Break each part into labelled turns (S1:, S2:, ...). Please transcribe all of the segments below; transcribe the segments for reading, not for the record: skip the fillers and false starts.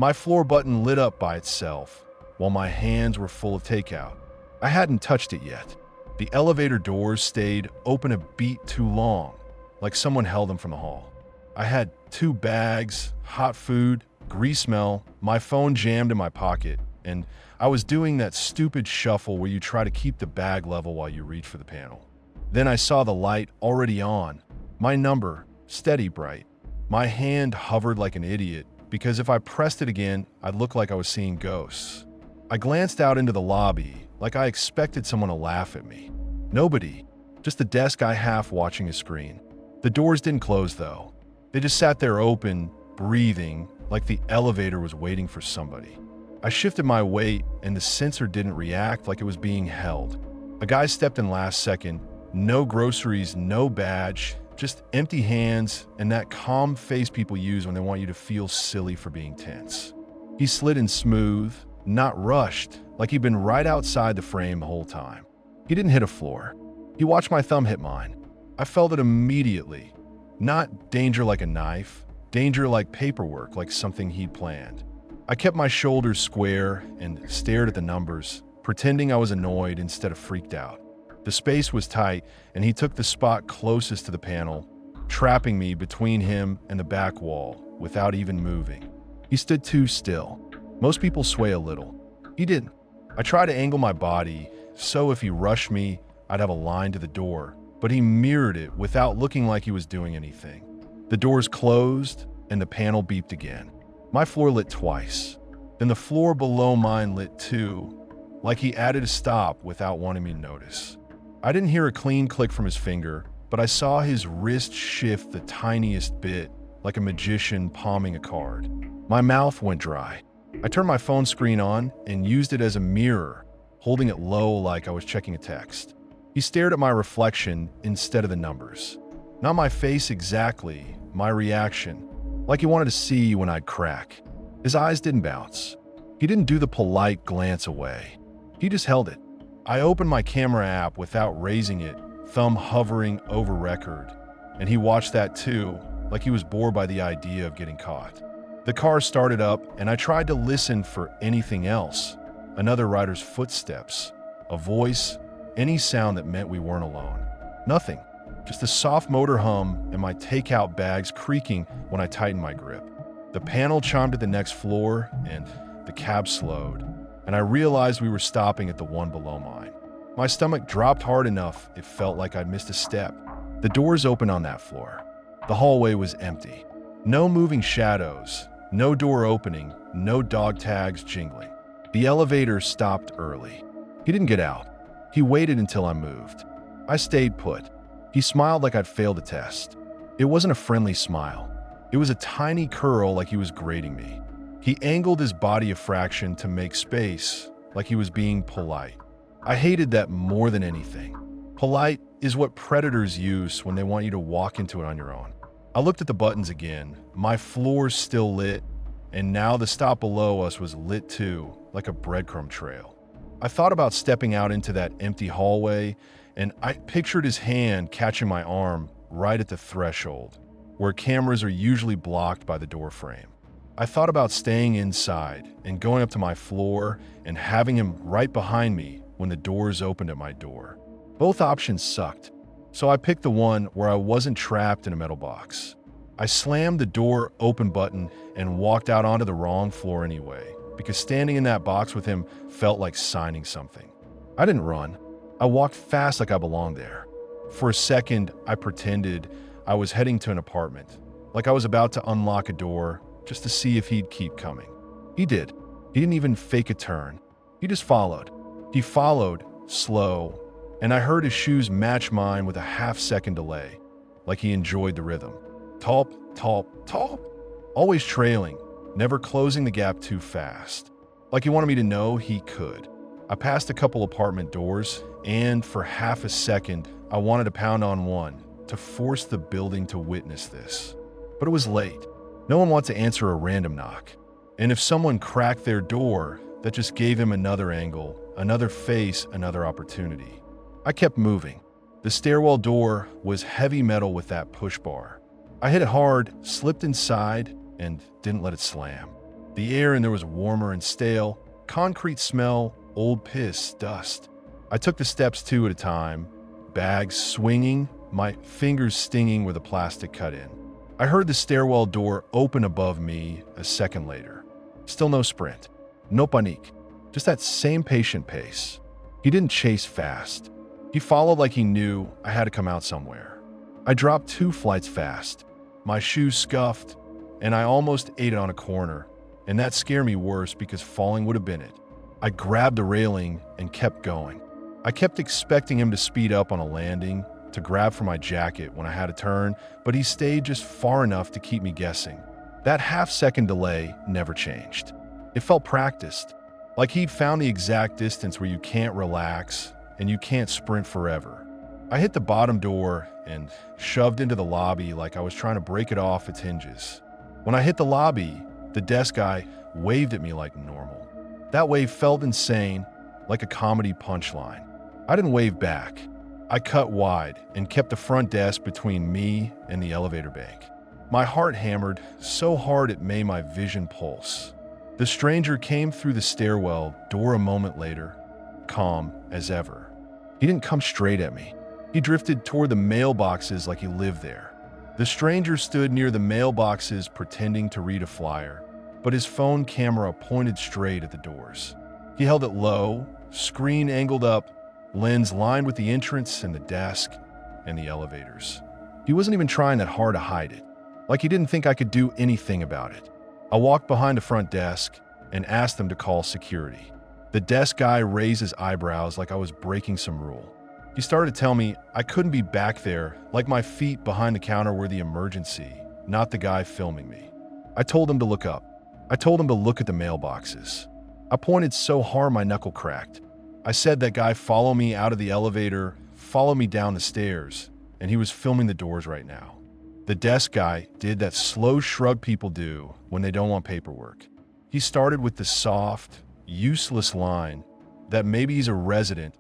S1: My floor button lit up by itself, while my hands were full of takeout. I hadn't touched it yet. The elevator doors stayed open a beat too long, like someone held them from the hall. I had 2 bags, hot food, grease smell, my phone jammed in my pocket, and I was doing that stupid shuffle where you try to keep the bag level while you reach for the panel. Then I saw the light already on, my number, steady bright. My hand hovered like an idiot, because if I pressed it again, I'd look like I was seeing ghosts. I glanced out into the lobby, like I expected someone to laugh at me. Nobody, just the desk guy half watching a screen. The doors didn't close though. They just sat there open, breathing, like the elevator was waiting for somebody. I shifted my weight and the sensor didn't react, like it was being held. A guy stepped in last second, no groceries, no badge, just empty hands and that calm face people use when they want you to feel silly for being tense. He slid in smooth, not rushed, like he'd been right outside the frame the whole time. He didn't hit a floor. He watched my thumb hit mine. I felt it immediately. Not danger like a knife, danger like paperwork, like something he'd planned. I kept my shoulders square and stared at the numbers, pretending I was annoyed instead of freaked out. The space was tight, and he took the spot closest to the panel, trapping me between him and the back wall without even moving. He stood too still. Most people sway a little. He didn't. I tried to angle my body, so if he rushed me, I'd have a line to the door, but he mirrored it without looking like he was doing anything. The doors closed, and the panel beeped again. My floor lit twice. Then the floor below mine lit too, like he added a stop without wanting me to notice. I didn't hear a clean click from his finger, but I saw his wrist shift the tiniest bit, like a magician palming a card. My mouth went dry. I turned my phone screen on and used it as a mirror, holding it low like I was checking a text. He stared at my reflection instead of the numbers. Not my face exactly, my reaction, like he wanted to see when I'd crack. His eyes didn't bounce. He didn't do the polite glance away. He just held it. I opened my camera app without raising it, thumb hovering over record, and he watched that too, like he was bored by the idea of getting caught. The car started up, and I tried to listen for anything else. Another rider's footsteps, a voice, any sound that meant we weren't alone. Nothing. Just a soft motor hum and my takeout bags creaking when I tightened my grip. The panel chimed at the next floor, and the cab slowed, and I realized we were stopping at the one below mine. My stomach dropped hard enough it felt like I'd missed a step. The doors opened on that floor. The hallway was empty. No moving shadows, no door opening, no dog tags jingling. The elevator stopped early. He didn't get out. He waited until I moved. I stayed put. He smiled like I'd failed a test. It wasn't a friendly smile. It was a tiny curl like he was grading me. He angled his body a fraction to make space, like he was being polite. I hated that more than anything. Polite is what predators use when they want you to walk into it on your own. I looked at the buttons again. My floor still lit, and now the stop below us was lit too, like a breadcrumb trail. I thought about stepping out into that empty hallway, and I pictured his hand catching my arm right at the threshold, where cameras are usually blocked by the door frame. I thought about staying inside and going up to my floor and having him right behind me when the doors opened at my door. Both options sucked, so I picked the one where I wasn't trapped in a metal box. I slammed the door open button and walked out onto the wrong floor anyway, because standing in that box with him felt like signing something. I didn't run. I walked fast like I belonged there. For a second, I pretended I was heading to an apartment, like I was about to unlock a door just to see if he'd keep coming. He did. He didn't even fake a turn. He just followed. He followed, slow, and I heard his shoes match mine with a half-second delay, like he enjoyed the rhythm. Talp, talp, talp. Always trailing, never closing the gap too fast. Like he wanted me to know he could. I passed a couple apartment doors, and for half a second, I wanted to pound on one to force the building to witness this. But it was late. No one wants to answer a random knock. And if someone cracked their door, that just gave him another angle, another face, another opportunity. I kept moving. The stairwell door was heavy metal with that push bar. I hit it hard, slipped inside, and didn't let it slam. The air in there was warmer and stale, concrete smell, old piss, dust. I took the steps 2 at a time, bags swinging, my fingers stinging with a plastic cut in. I heard the stairwell door open above me a second later. Still no sprint, no panique, just that same patient pace. He didn't chase fast. He followed like he knew I had to come out somewhere. I dropped 2 flights fast. My shoes scuffed, and I almost ate it on a corner, and that scared me worse because falling would have been it. I grabbed the railing and kept going. I kept expecting him to speed up on a landing, to grab for my jacket when I had to turn, but he stayed just far enough to keep me guessing. That half-second delay never changed. It felt practiced, like he'd found the exact distance where you can't relax and you can't sprint forever. I hit the bottom door and shoved into the lobby like I was trying to break it off its hinges. When I hit the lobby, the desk guy waved at me like normal. That wave felt insane, like a comedy punchline. I didn't wave back. I cut wide and kept the front desk between me and the elevator bank. My heart hammered so hard it made my vision pulse. The stranger came through the stairwell door a moment later, calm as ever. He didn't come straight at me. He drifted toward the mailboxes like he lived there. The stranger stood near the mailboxes pretending to read a flyer, but his phone camera pointed straight at the doors. He held it low, screen angled up, lens lined with the entrance and the desk and the elevators. He wasn't even trying that hard to hide it, like he didn't think I could do anything about it. I walked behind the front desk and asked them to call security. The desk guy raised his eyebrows like I was breaking some rule. He started to tell me I couldn't be back there, like my feet behind the counter were the emergency, not the guy filming me. I told him to look up. I told him to look at the mailboxes. I pointed so hard my knuckle cracked. I said that guy follow me out of the elevator, follow me down the stairs, and he was filming the doors right now. The desk guy did that slow shrug people do when they don't want paperwork. He started with the soft, useless line that maybe he's a resident,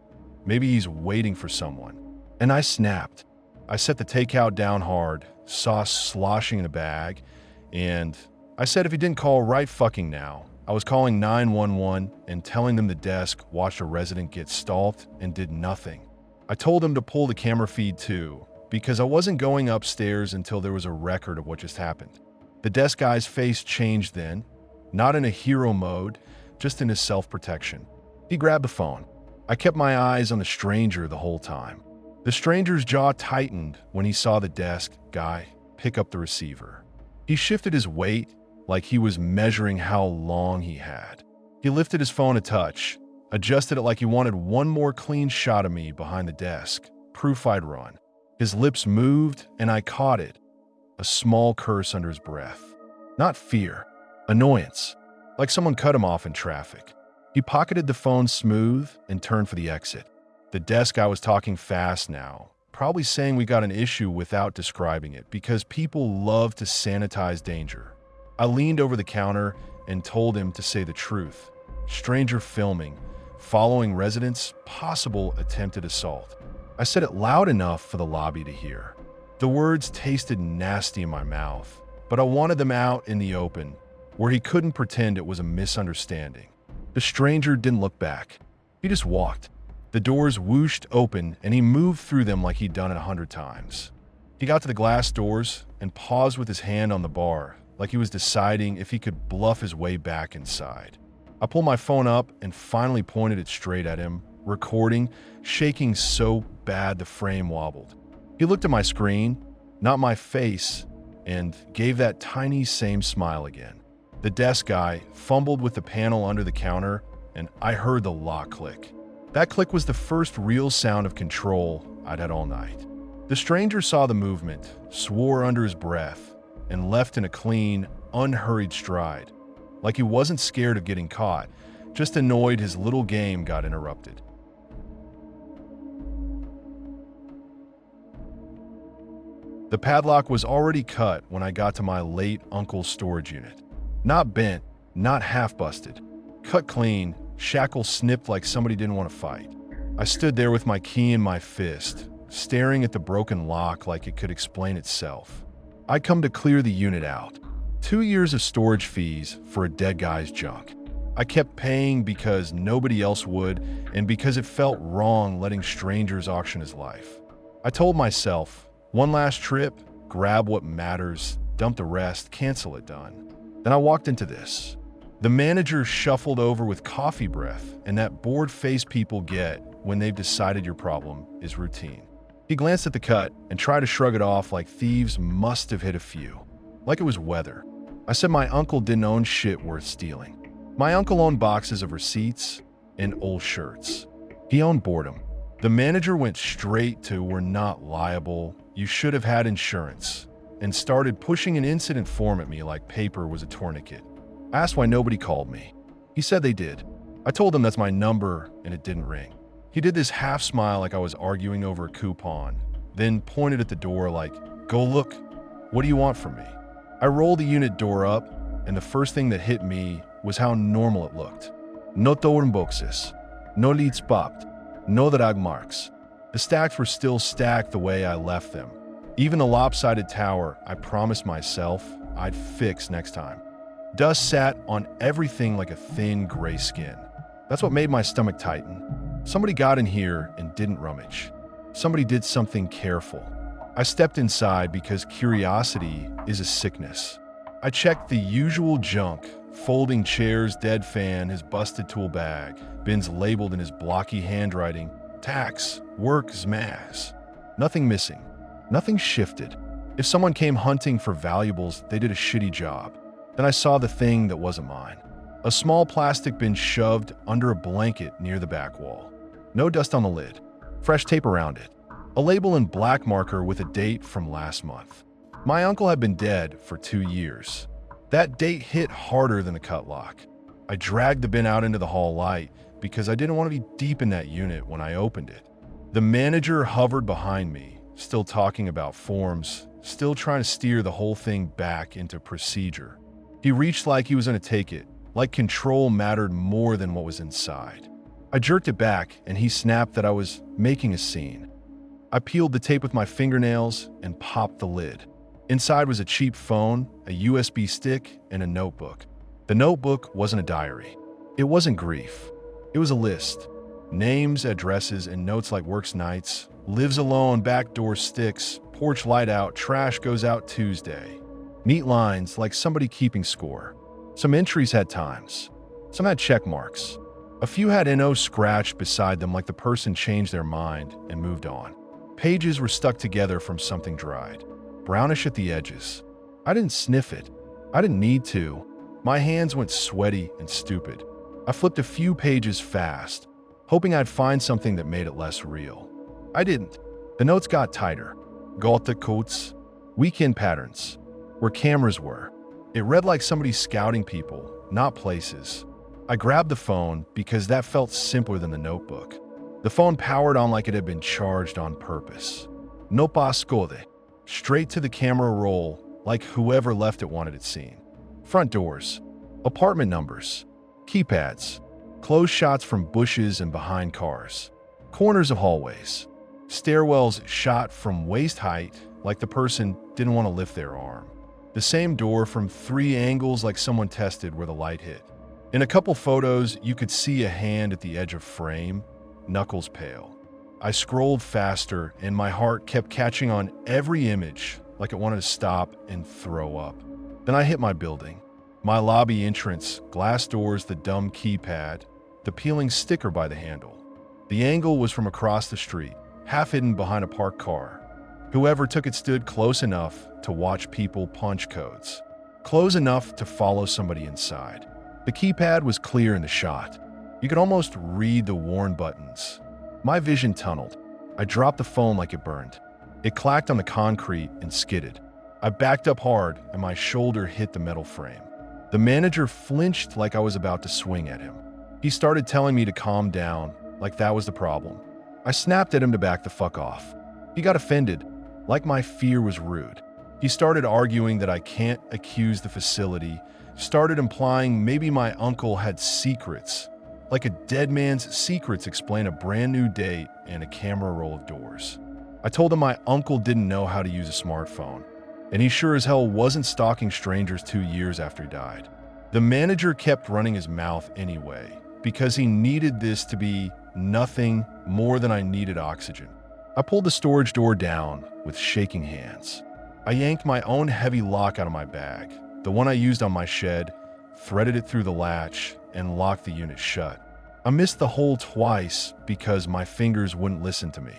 S1: maybe he's waiting for someone. And I snapped. I set the takeout down hard, sauce sloshing in a bag, and I said if he didn't call right fucking now, I was calling 911 and telling them the desk watched a resident get stalked and did nothing. I told him to pull the camera feed too, because I wasn't going upstairs until there was a record of what just happened. The desk guy's face changed then, not in a hero mode, just in his self-protection. He grabbed the phone. I kept my eyes on the stranger the whole time. The stranger's jaw tightened when he saw the desk guy pick up the receiver. He shifted his weight like he was measuring how long he had. He lifted his phone a touch, adjusted it like he wanted one more clean shot of me behind the desk, proof I'd run. His lips moved and I caught it, a small curse under his breath. Not fear, annoyance, like someone cut him off in traffic. He pocketed the phone smooth and turned for the exit. The desk guy was talking fast now, probably saying we got an issue without describing it because people love to sanitize danger. I leaned over the counter and told him to say the truth. Stranger filming, following residents, possible attempted assault. I said it loud enough for the lobby to hear. The words tasted nasty in my mouth, but I wanted them out in the open, where he couldn't pretend it was a misunderstanding. The stranger didn't look back. He just walked. The doors whooshed open and he moved through them like he'd done it 100 times. He got to the glass doors and paused with his hand on the bar, like he was deciding if he could bluff his way back inside. I pulled my phone up and finally pointed it straight at him, recording, shaking so bad the frame wobbled. He looked at my screen, not my face, and gave that tiny same smile again. The desk guy fumbled with the panel under the counter, and I heard the lock click. That click was the first real sound of control I'd had all night. The stranger saw the movement, swore under his breath, and left in a clean, unhurried stride, like he wasn't scared of getting caught, just annoyed his little game got interrupted. The padlock was already cut when I got to my late uncle's storage unit. Not bent, not half-busted. Cut clean, shackles snipped like somebody didn't want to fight. I stood there with my key in my fist, staring at the broken lock like it could explain itself. I'd come to clear the unit out. 2 years of storage fees for a dead guy's junk. I kept paying because nobody else would, and because it felt wrong letting strangers auction his life. I told myself, one last trip, grab what matters, dump the rest, cancel it, done. Then I walked into this. The manager shuffled over with coffee breath and that bored face people get when they've decided your problem is routine. He glanced at the cut and tried to shrug it off like thieves must have hit a few. Like it was weather. I said my uncle didn't own shit worth stealing. My uncle owned boxes of receipts and old shirts. He owned boredom. The manager went straight to "we're not liable, you should have had insurance," and started pushing an incident form at me like paper was a tourniquet. I asked why nobody called me. He said they did. I told him that's my number and it didn't ring. He did this half smile like I was arguing over a coupon, then pointed at the door like, "Go look. What do you want from me?" I rolled the unit door up, and the first thing that hit me was how normal it looked. No boxes, no leads popped, no drag marks. The stacks were still stacked the way I left them. Even the lopsided tower I promised myself I'd fix next time. Dust sat on everything like a thin gray skin. That's what made my stomach tighten. Somebody got in here and didn't rummage. Somebody did something careful. I stepped inside because curiosity is a sickness. I checked the usual junk: folding chairs, dead fan, his busted tool bag, bins labeled in his blocky handwriting, tax, work, zmaz. Nothing missing. Nothing shifted. If someone came hunting for valuables, they did a shitty job. Then I saw the thing that wasn't mine. A small plastic bin shoved under a blanket near the back wall. No dust on the lid. Fresh tape around it. A label in black marker with a date from last month. My uncle had been dead for 2 years. That date hit harder than a cut lock. I dragged the bin out into the hall light because I didn't want to be deep in that unit when I opened it. The manager hovered behind me, still talking about forms, still trying to steer the whole thing back into procedure. He reached like he was going to take it, like control mattered more than what was inside. I jerked it back and he snapped that I was making a scene. I peeled the tape with my fingernails and popped the lid. Inside was a cheap phone, a USB stick, and a notebook. The notebook wasn't a diary. It wasn't grief. It was a list. Names, addresses, and notes like works nights, lives alone, back door sticks, porch light out, trash goes out Tuesday. Neat lines like somebody keeping score. Some entries had times. Some had check marks. A few had NO scratched beside them like the person changed their mind and moved on. Pages were stuck together from something dried. Brownish at the edges. I didn't sniff it. I didn't need to. My hands went sweaty and stupid. I flipped a few pages fast, hoping I'd find something that made it less real. I didn't. The notes got tighter. Gotha coats, weekend patterns, where cameras were. It read like somebody scouting people, not places. I grabbed the phone because that felt simpler than the notebook. The phone powered on like it had been charged on purpose. No pascode. Straight to the camera roll, like whoever left it wanted it seen. Front doors, apartment numbers, keypads, close shots from bushes and behind cars, corners of hallways, stairwells shot from waist height like the person didn't want to lift their arm. The same door from 3 angles like someone tested where the light hit. In a couple photos, you could see a hand at the edge of frame, knuckles pale. I scrolled faster, and my heart kept catching on every image like it wanted to stop and throw up. Then I hit my building. My lobby entrance, glass doors, the dumb keypad, the peeling sticker by the handle. The angle was from across the street, half hidden behind a parked car. Whoever took it stood close enough to watch people punch codes, close enough to follow somebody inside. The keypad was clear in the shot. You could almost read the worn buttons. My vision tunneled. I dropped the phone like it burned. It clacked on the concrete and skidded. I backed up hard and my shoulder hit the metal frame. The manager flinched like I was about to swing at him. He started telling me to calm down, like that was the problem. I snapped at him to back the fuck off. He got offended, like my fear was rude. He started arguing that I can't accuse the facility, started implying maybe my uncle had secrets, like a dead man's secrets explain a brand new date and a camera roll of doors. I told him my uncle didn't know how to use a smartphone. and he sure as hell wasn't stalking strangers 2 years after he died. The manager kept running his mouth anyway, because he needed this to be nothing more than I needed oxygen. I pulled the storage door down with shaking hands. I yanked my own heavy lock out of my bag, the one I used on my shed, threaded it through the latch, and locked the unit shut. I missed the hole twice because my fingers wouldn't listen to me.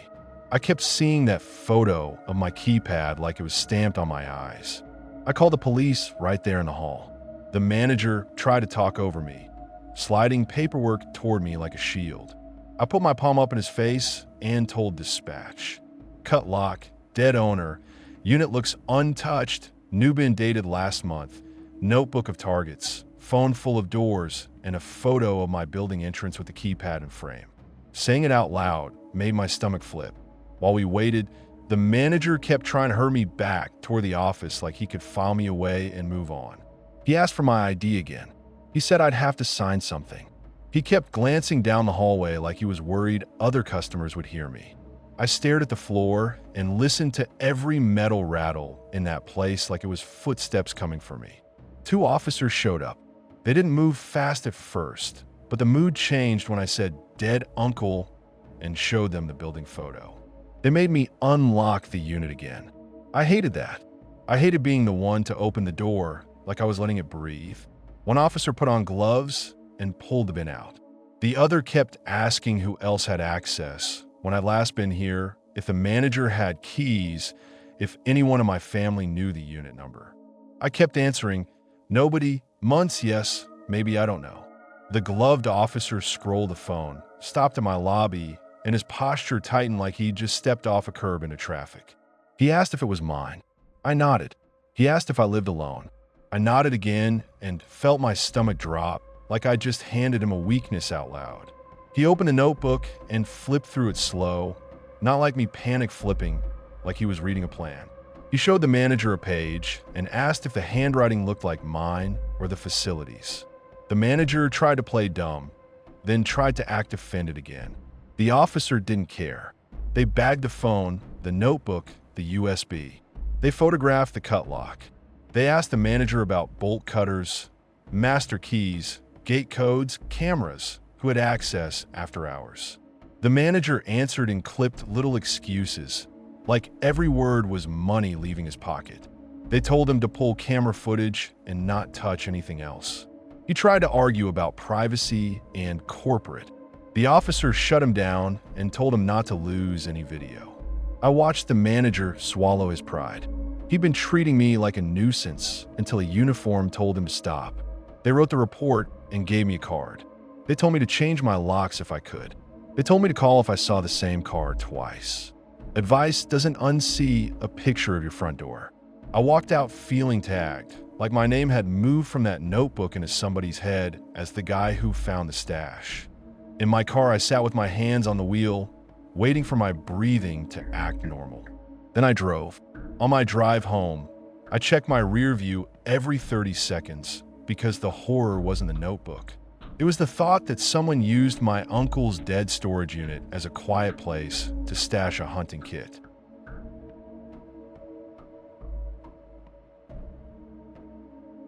S1: I kept seeing that photo of my keypad like it was stamped on my eyes. I called the police right there in the hall. The manager tried to talk over me, sliding paperwork toward me like a shield. I put my palm up in his face and told dispatch. Cut lock, dead owner, unit looks untouched, new bin dated last month, notebook of targets, phone full of doors, and a photo of my building entrance with the keypad and frame. Saying it out loud made my stomach flip. While we waited, the manager kept trying to herd me back toward the office like he could file me away and move on. He asked for my ID again. He said I'd have to sign something. He kept glancing down the hallway like he was worried other customers would hear me. I stared at the floor and listened to every metal rattle in that place like it was footsteps coming for me. 2 officers showed up. They didn't move fast at first, but the mood changed when I said "dead uncle" and showed them the building photo. They made me unlock the unit again. I hated that. I hated being the one to open the door like I was letting it breathe. One officer put on gloves and pulled the bin out. The other kept asking who else had access, when I'd last been here, if the manager had keys, if anyone in my family knew the unit number. I kept answering, nobody, months, yes, maybe, I don't know. The gloved officer scrolled the phone, stopped in my lobby, and his posture tightened like he'd just stepped off a curb into traffic. He asked if it was mine. I nodded. He asked if I lived alone. I nodded again and felt my stomach drop, like I just handed him a weakness out loud. He opened a notebook and flipped through it slow, not like me panic flipping, like he was reading a plan. He showed the manager a page and asked if the handwriting looked like mine or the facilities. The manager tried to play dumb, then tried to act offended again. The officer didn't care. They bagged the phone, the notebook, the USB. They photographed the cut lock. They asked the manager about bolt cutters, master keys, gate codes, cameras, who had access after hours. The manager answered in clipped little excuses, like every word was money leaving his pocket. They told him to pull camera footage and not touch anything else. He tried to argue about privacy and corporate. The officer shut him down and told him not to lose any video. I watched the manager swallow his pride. He'd been treating me like a nuisance until a uniform told him to stop. They wrote the report and gave me a card. They told me to change my locks if I could. They told me to call if I saw the same car twice. Advice doesn't unsee a picture of your front door. I walked out feeling tagged, like my name had moved from that notebook into somebody's head as the guy who found the stash. In my car, I sat with my hands on the wheel, waiting for my breathing to act normal. Then I drove. On my drive home, I checked my rear view every 30 seconds because the horror was in the notebook. It was the thought that someone used my uncle's dead storage unit as a quiet place to stash a hunting kit.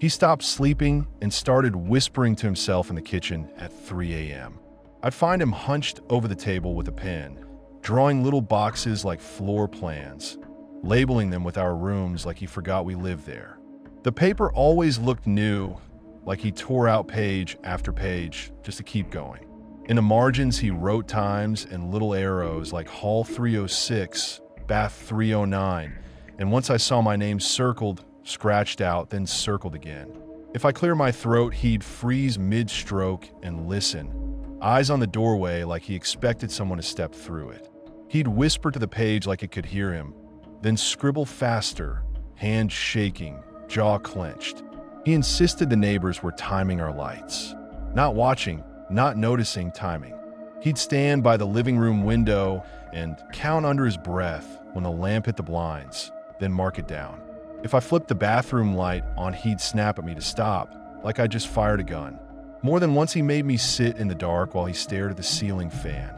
S1: He stopped sleeping and started whispering to himself in the kitchen at 3 a.m. I'd find him hunched over the table with a pen, drawing little boxes like floor plans, labeling them with our rooms like he forgot we lived there. The paper always looked new, like he tore out page after page just to keep going. In the margins, he wrote times and little arrows like Hall 306, Bath 309, and once I saw my name circled, scratched out, then circled again. If I clear my throat, he'd freeze mid-stroke and listen, eyes on the doorway like he expected someone to step through it. He'd whisper to the page like it could hear him, then scribble faster, hand shaking, jaw clenched. He insisted the neighbors were timing our lights. Not watching, not noticing timing. He'd stand by the living room window and count under his breath when the lamp hit the blinds, then mark it down. If I flipped the bathroom light on, he'd snap at me to stop, like I just fired a gun. More than once he made me sit in the dark while he stared at the ceiling fan,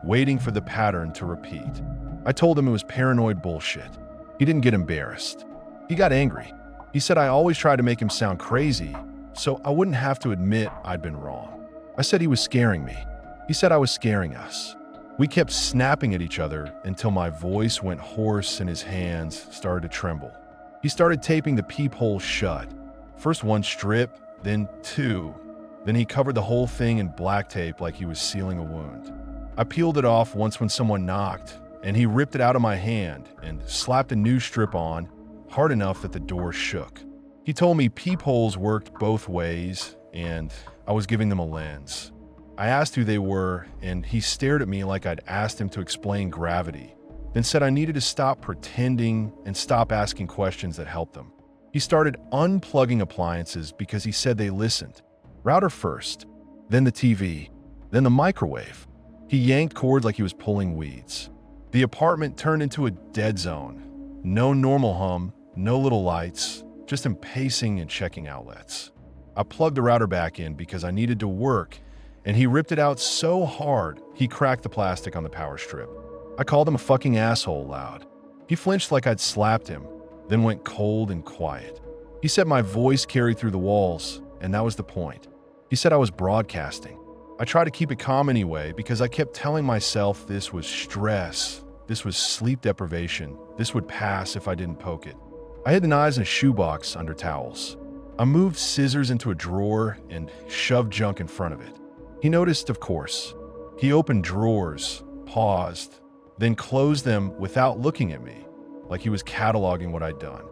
S1: waiting for the pattern to repeat. I told him it was paranoid bullshit. He didn't get embarrassed. He got angry. He said I always tried to make him sound crazy, so I wouldn't have to admit I'd been wrong. I said he was scaring me. He said I was scaring us. We kept snapping at each other until my voice went hoarse and his hands started to tremble. He started taping the peephole shut. First one strip, then two. Then he covered the whole thing in black tape like he was sealing a wound. I peeled it off once when someone knocked, and he ripped it out of my hand and slapped a new strip on, hard enough that the door shook. He told me peepholes worked both ways, and I was giving them a lens. I asked who they were, and he stared at me like I'd asked him to explain gravity, then said I needed to stop pretending and stop asking questions that helped them. He started unplugging appliances because he said they listened. Router first, then the TV, then the microwave. He yanked cords like he was pulling weeds. The apartment turned into a dead zone. No normal hum, no little lights, just him pacing and checking outlets. I plugged the router back in because I needed to work, and he ripped it out so hard he cracked the plastic on the power strip. I called him a fucking asshole loud. He flinched like I'd slapped him, then went cold and quiet. He said my voice carried through the walls, and that was the point. He said I was broadcasting. I tried to keep it calm anyway because I kept telling myself this was stress, this was sleep deprivation, this would pass if I didn't poke it. I hid the knives in a shoebox under towels. I moved scissors into a drawer and shoved junk in front of it. He noticed, of course. He opened drawers, paused, then closed them without looking at me, like he was cataloging what I'd done.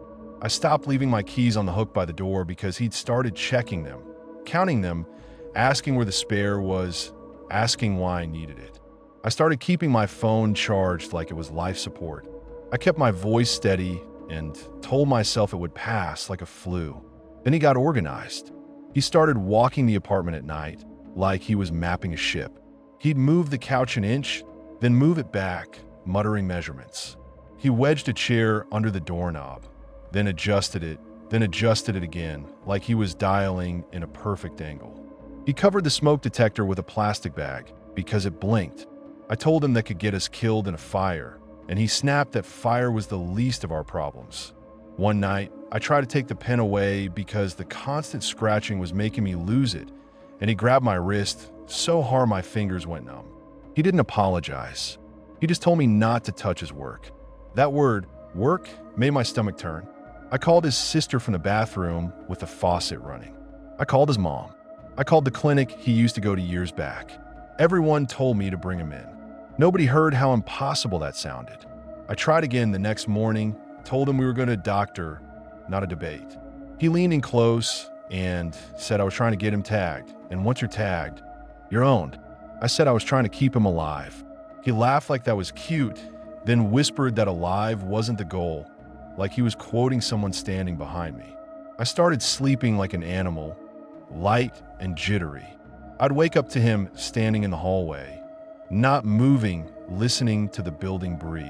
S1: I stopped leaving my keys on the hook by the door because he'd started checking them, counting them, asking where the spare was, asking why I needed it. I started keeping my phone charged like it was life support. I kept my voice steady and told myself it would pass like a flu. Then he got organized. He started walking the apartment at night like he was mapping a ship. He'd move the couch an inch, then move it back, muttering measurements. He wedged a chair under the doorknob, then adjusted it again, like he was dialing in a perfect angle. He covered the smoke detector with a plastic bag because it blinked. I told him that could get us killed in a fire, and he snapped that fire was the least of our problems. One night, I tried to take the pen away because the constant scratching was making me lose it, and he grabbed my wrist so hard my fingers went numb. He didn't apologize. He just told me not to touch his work. That word, work, made my stomach turn. I called his sister from the bathroom with the faucet running. I called his mom. I called the clinic he used to go to years back. Everyone told me to bring him in. Nobody heard how impossible that sounded. I tried again the next morning, told him we were going to a doctor, not a debate. He leaned in close and said I was trying to get him tagged, and once you're tagged, you're owned. I said I was trying to keep him alive. He laughed like that was cute, then whispered that alive wasn't the goal, like he was quoting someone standing behind me. I started sleeping like an animal, light and jittery. I'd wake up to him standing in the hallway, not moving, listening to the building breathe.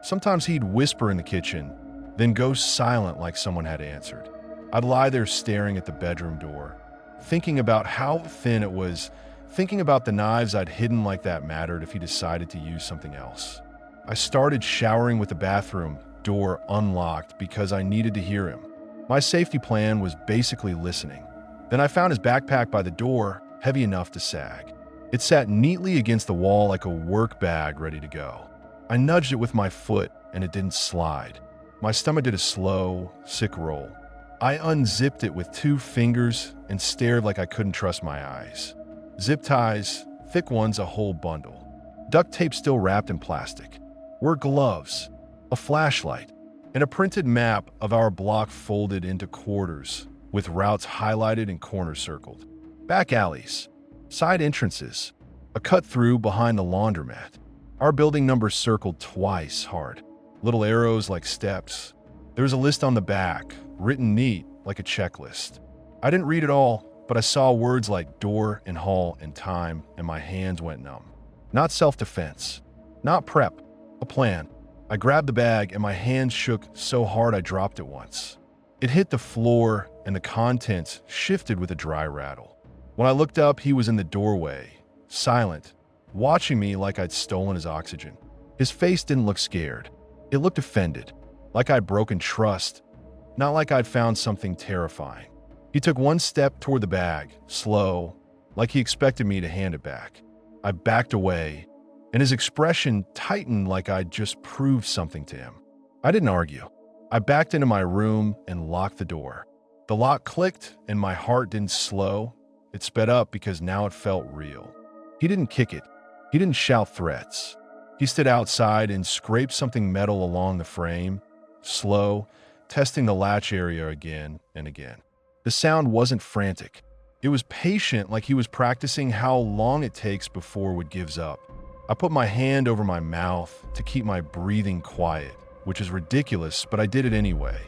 S1: Sometimes he'd whisper in the kitchen, then go silent like someone had answered. I'd lie there staring at the bedroom door, thinking about how thin it was, thinking about the knives I'd hidden like that mattered if he decided to use something else. I started showering with the bathroom door unlocked because I needed to hear him. My safety plan was basically listening. Then I found his backpack by the door, heavy enough to sag. It sat neatly against the wall like a work bag ready to go. I nudged it with my foot and it didn't slide. My stomach did a slow, sick roll. I unzipped it with 2 fingers and stared like I couldn't trust my eyes. Zip ties, thick ones, a whole bundle. Duct tape still wrapped in plastic. Were gloves, a flashlight, and a printed map of our block folded into quarters with routes highlighted and corners circled. Back alleys, side entrances, a cut-through behind the laundromat. Our building numbers circled twice hard. Little arrows like steps. There was a list on the back, written neat like a checklist. I didn't read it all, but I saw words like door and hall and time, and my hands went numb. Not self-defense, not prep, a plan. I grabbed the bag and my hands shook so hard I dropped it once. It hit the floor and the contents shifted with a dry rattle. When I looked up, he was in the doorway, silent, watching me like I'd stolen his oxygen. His face didn't look scared. It looked offended, like I'd broken trust, not like I'd found something terrifying. He took one step toward the bag, slow, like he expected me to hand it back. I backed away, and his expression tightened like I'd just proved something to him. I didn't argue. I backed into my room and locked the door. The lock clicked, and my heart didn't slow. It sped up because now it felt real. He didn't kick it. He didn't shout threats. He stood outside and scraped something metal along the frame, slow, testing the latch area again and again. The sound wasn't frantic. It was patient, like he was practicing how long it takes before wood gives up. I put my hand over my mouth to keep my breathing quiet, which is ridiculous, but I did it anyway.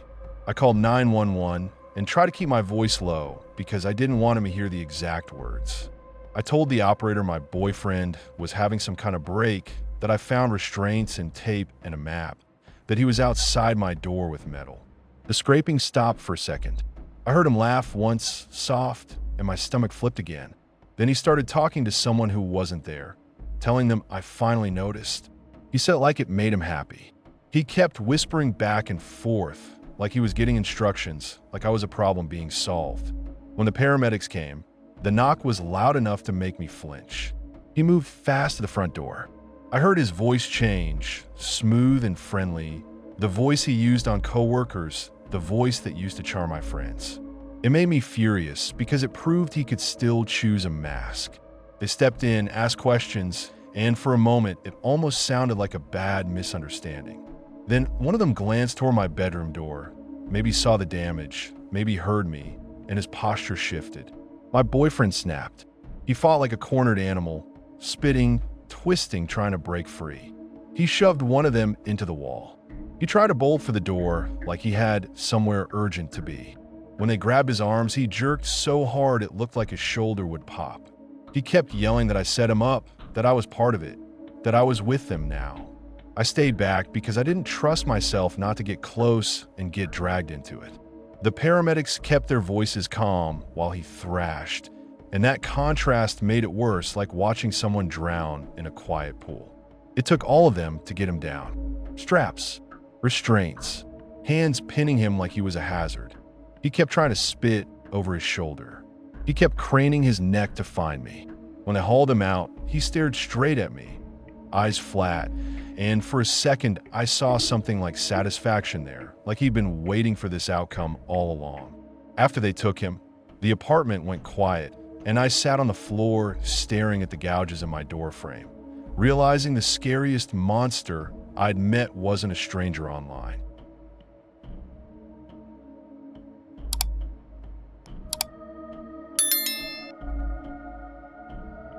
S1: I called 911 and tried to keep my voice low because I didn't want him to hear the exact words. I told the operator my boyfriend was having some kind of break, that I found restraints and tape and a map, that he was outside my door with metal. The scraping stopped for a second. I heard him laugh once, soft, and my stomach flipped again. Then he started talking to someone who wasn't there, telling them I finally noticed. He said like it made him happy. He kept whispering back and forth, like he was getting instructions, like I was a problem being solved. When the paramedics came, the knock was loud enough to make me flinch. He moved fast to the front door. I heard his voice change, smooth and friendly, the voice he used on coworkers, the voice that used to charm my friends. It made me furious because it proved he could still choose a mask. They stepped in, asked questions, and for a moment, it almost sounded like a bad misunderstanding. Then one of them glanced toward my bedroom door, maybe saw the damage, maybe heard me, and his posture shifted. My boyfriend snapped. He fought like a cornered animal, spitting, twisting, trying to break free. He shoved one of them into the wall. He tried to bolt for the door like he had somewhere urgent to be. When they grabbed his arms, he jerked so hard it looked like his shoulder would pop. He kept yelling that I set him up, that I was part of it, that I was with them now. I stayed back because I didn't trust myself not to get close and get dragged into it. The paramedics kept their voices calm while he thrashed, and that contrast made it worse, like watching someone drown in a quiet pool. It took all of them to get him down. Straps, restraints, hands pinning him like he was a hazard. He kept trying to spit over his shoulder. He kept craning his neck to find me. When they hauled him out, he stared straight at me, eyes flat, and for a second I saw something like satisfaction there, like he'd been waiting for this outcome all along. After they took him, the apartment went quiet, and I sat on the floor staring at the gouges in my doorframe, realizing the scariest monster I'd met wasn't a stranger online.